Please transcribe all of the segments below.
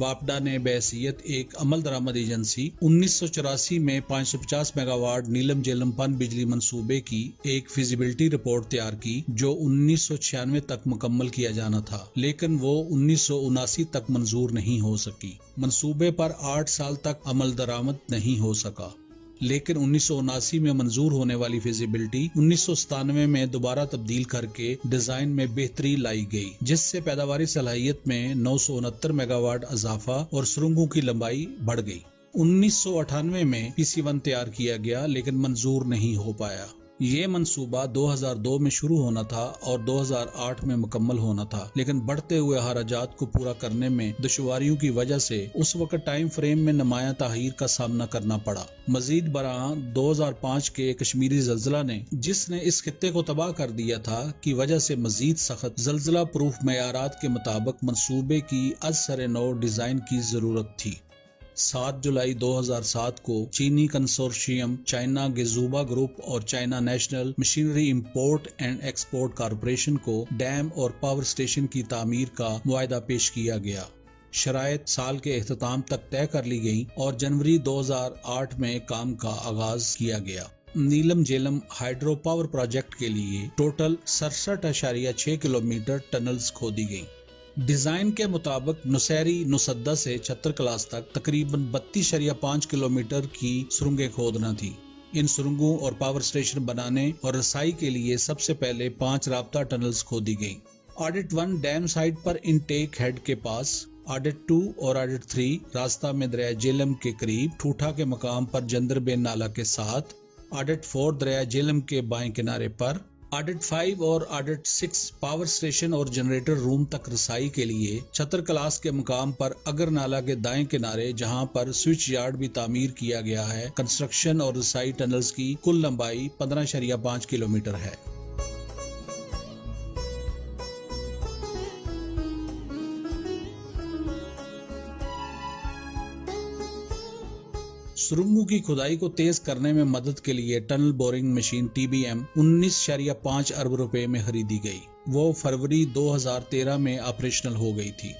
واپڈا نے بحیثیت ایک عمل درآمد ایجنسی 1984 میں 550 میگا واٹ نیلم جیلم پن بجلی منصوبے کی ایک فیزیبلٹی رپورٹ تیار کی جو 1996 تک مکمل کیا جانا تھا، لیکن وہ 1979 تک منظور نہیں ہو سکی۔ منصوبے پر 8 سال تک عمل درآمد نہیں ہو سکا، لیکن 1979 میں منظور ہونے والی فیزیبلٹی 1997 میں دوبارہ تبدیل کر کے ڈیزائن میں بہتری لائی گئی، جس سے پیداواری صلاحیت میں 969 میگا واٹ اضافہ اور سرنگوں کی لمبائی بڑھ گئی۔ 1998 میں PC1 تیار کیا گیا لیکن منظور نہیں ہو پایا۔ یہ منصوبہ 2002 میں شروع ہونا تھا اور 2008 میں مکمل ہونا تھا، لیکن بڑھتے ہوئے اخراجات کو پورا کرنے میں دشواریوں کی وجہ سے اس وقت ٹائم فریم میں نمایاں تاخیر کا سامنا کرنا پڑا۔ مزید برآں 2005 کے کشمیری زلزلہ نے جس نے اس خطے کو تباہ کر دیا تھا کی وجہ سے مزید سخت زلزلہ پروف معیارات کے مطابق منصوبے کی از سر نو ڈیزائن کی ضرورت تھی۔ 7 جولائی 2007 کو چینی کنسورشیم، چائنا گیزوبا گروپ اور China national machinery import and export corporation کو ڈیم اور پاور اسٹیشن کی تعمیر کا معاہدہ پیش کیا گیا۔ شرائط سال کے اختتام تک طے کر لی گئیں اور جنوری 2008 میں کام کا آغاز کیا گیا۔ نیلم جیلم ہائیڈرو پاور پروجیکٹ کے لیے ٹوٹل 67.6 کلومیٹر ٹنلز کھودی گئیں۔ ڈیزائن کے مطابق نصیری نصدہ سے چھتر کلاس تک تقریباً 32.5 کلومیٹر کی سرنگیں کھودنا تھی۔ ان سرنگوں اور پاور اسٹیشن بنانے اور رسائی کے لیے سب سے پہلے 5 رابطہ ٹنلز کھودی گئیں۔ آڈٹ 1 ڈیم سائٹ پر انٹیک ہیڈ کے پاس، آڈٹ 2 اور آڈٹ 3 راستہ میں دریا جیلم کے قریب ٹھوٹھا کے مقام پر جندر بین نالہ کے ساتھ، آڈٹ 4 دریا جیلم کے بائیں کنارے پر، آڈٹ 5 اور آڈٹ 6 پاور اسٹیشن اور جنریٹر روم تک رسائی کے لیے چھتر کلاس کے مقام پر اگر نالہ کے دائیں کنارے جہاں پر سوئچ یارڈ بھی تعمیر کیا گیا ہے۔ کنسٹرکشن اور رسائی ٹنلز کی کل لمبائی 15.5 کلومیٹر ہے۔ سرنگوں کی کھدائی کو تیز کرنے میں مدد کے لیے ٹنل بورنگ مشین TBM 19.5 ارب روپے میں خریدی گئی۔ وہ فروری 2013 میں آپریشنل ہو گئی تھی۔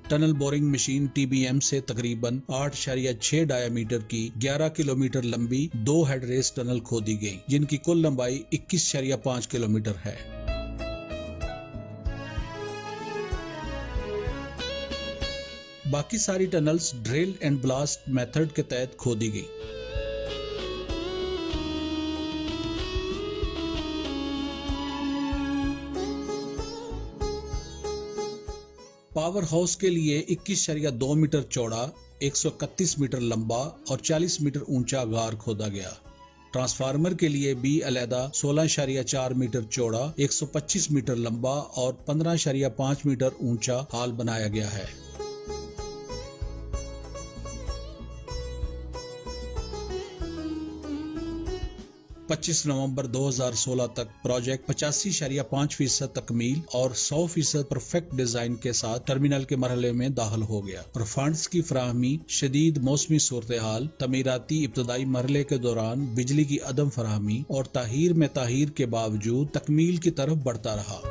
ٹنل بورنگ مشین TBM سے تقریباً 8.6 ڈایا میٹر کی 11 کلومیٹر لمبی 2 ہیڈ ریس ٹنل کھودی گئی، جن کی کل لمبائی 21.5 کلومیٹر ہے۔ باقی ساری tunnels drill and blast method کے تحت کھودی گئی۔ پاور ہاؤس کے لیے 21.2 میٹر چوڑا، 131 میٹر لمبا اور 40 میٹر اونچا غار کھودا گیا۔ ٹرانسفارمر کے لیے بھی علیحدہ 16.4 میٹر چوڑا، 125 میٹر لمبا اور 15.5 میٹر اونچا ہال بنایا گیا ہے۔ 25 نومبر 2016 تک پروجیکٹ 85.5% تکمیل اور 100% پرفیکٹ ڈیزائن کے ساتھ ٹرمینل کے مرحلے میں داخل ہو گیا اور فنڈز کی فراہمی، شدید موسمی صورتحال، تعمیراتی ابتدائی مرحلے کے دوران بجلی کی عدم فراہمی اور تاخیر کے باوجود تکمیل کی طرف بڑھتا رہا۔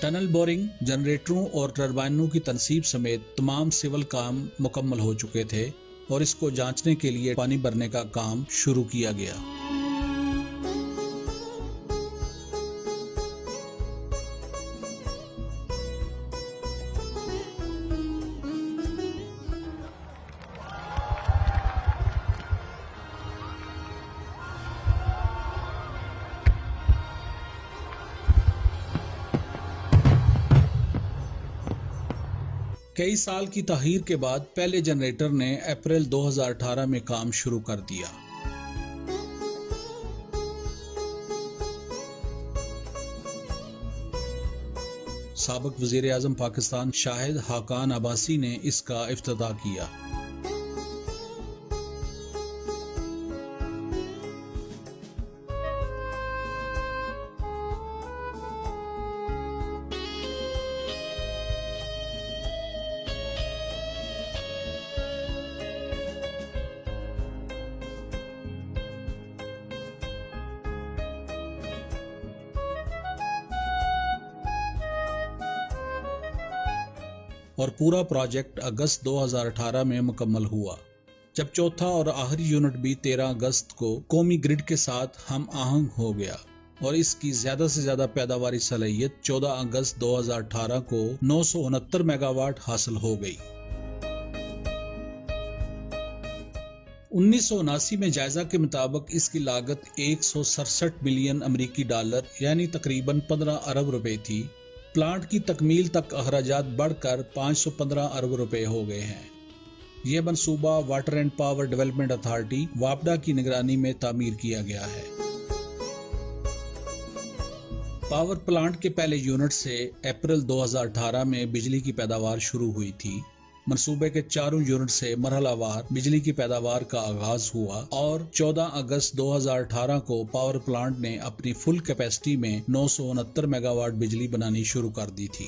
ٹنل بورنگ، جنریٹروں اور ٹربائنوں کی تنصیب سمیت تمام سول کام مکمل ہو چکے تھے اور اس کو جانچنے کے لیے پانی بھرنے کا کام شروع کیا گیا۔ کئی سال کی تاخیر کے بعد پہلے جنریٹر نے اپریل 2018 میں کام شروع کر دیا۔ سابق وزیر اعظم پاکستان شاہد خاقان عباسی نے اس کا افتتاح کیا۔ اور پورا پروجیکٹ اگست 2018 میں مکمل ہوا، جب چوتھا اور آخری یونٹ بھی 13 اگست کو قومی گرڈ کے ساتھ ہم آہنگ ہو گیا اور اس کی زیادہ سے زیادہ پیداواری صلاحیت 14 اگست 2018 کو 969 میگا واٹ حاصل ہو گئی۔ 1979 میں جائزہ کے مطابق اس کی لاگت 167 بلین امریکی ڈالر یعنی تقریباً 15 ارب روپے تھی۔ پلانٹ کی تکمیل تک اخراجات بڑھ کر 515 ارب روپے ہو گئے ہیں۔ یہ منصوبہ water and power development authority واپڈا کی نگرانی میں تعمیر کیا گیا ہے۔ پاور پلانٹ کے پہلے یونٹ سے اپریل 2018 میں بجلی کی پیداوار شروع ہوئی تھی۔ منصوبے کے چاروں یونٹ سے مرحلہ وار بجلی کی پیداوار کا آغاز ہوا اور 14 اگست 2018 کو پاور پلانٹ نے اپنی فل کیپیسٹی میں 969 میگا واٹ بجلی بنانی شروع کر دی تھی۔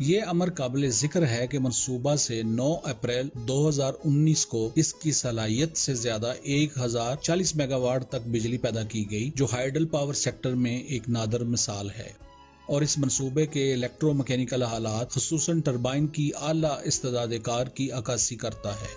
یہ امر قابل ذکر ہے کہ منصوبہ سے 9 اپریل 2019 کو اس کی صلاحیت سے زیادہ 1040 میگا واٹ تک بجلی پیدا کی گئی، جو ہائیڈل پاور سیکٹر میں ایک نادر مثال ہے، اور اس منصوبے کے الیکٹرو میکینیکل حالات خصوصاً ٹربائن کی اعلیٰ استعداد کار کی عکاسی کرتا ہے۔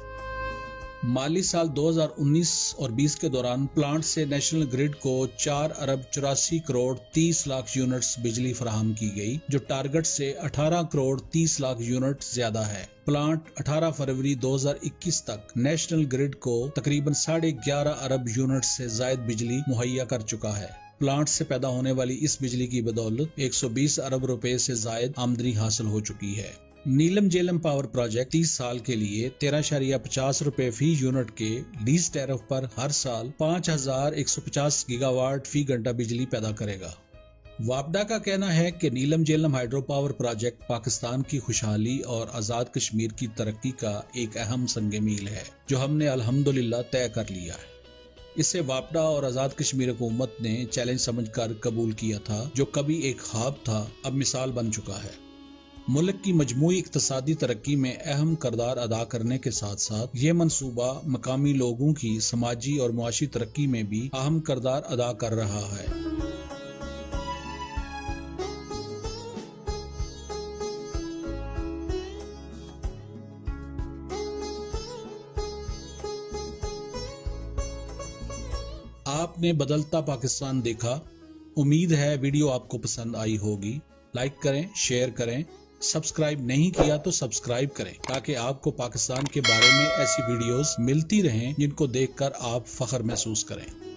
مالی سال 2019 اور 20 کے دوران پلانٹ سے نیشنل گرڈ کو 4 ارب 84 کروڑ 30 لاکھ یونٹس بجلی فراہم کی گئی، جو ٹارگٹ سے 18 کروڑ 30 لاکھ یونٹ زیادہ ہے۔ پلانٹ 18 فروری 2021 تک نیشنل گرڈ کو تقریباً 11.5 ارب یونٹ سے زائد بجلی مہیا کر چکا ہے۔ پلانٹ سے پیدا ہونے والی اس بجلی کی بدولت 120 ارب روپے سے زائد آمدنی حاصل ہو چکی ہے۔ نیلم جیلم پاور پروجیکٹ 30 سال کے لیے 13.50 روپے فی یونٹ کے لیز ٹیرف پر ہر سال 5150 گیگا واٹ فی گھنٹہ بجلی پیدا کرے گا۔ واپڈا کا کہنا ہے کہ Neelum Jhelum hydro power project Pakistan کی خوشحالی اور آزاد کشمیر کی ترقی کا ایک اہم سنگ میل ہے، جو ہم نے الحمدللہ طے کر لیا ہے۔ اسے واپڈا اور آزاد کشمیر حکومت نے چیلنج سمجھ کر قبول کیا تھا، جو کبھی ایک خواب تھا اب مثال بن چکا ہے۔ ملک کی مجموعی اقتصادی ترقی میں اہم کردار ادا کرنے کے ساتھ ساتھ یہ منصوبہ مقامی لوگوں کی سماجی اور معاشی ترقی میں بھی اہم کردار ادا کر رہا ہے۔ آپ نے بدلتا پاکستان دیکھا۔ امید ہے ویڈیو آپ کو پسند آئی ہوگی۔ لائک کریں، شیئر کریں، سبسکرائب نہیں کیا تو سبسکرائب کریں تاکہ آپ کو پاکستان کے بارے میں ایسی ویڈیوز ملتی رہیں جن کو دیکھ کر آپ فخر محسوس کریں۔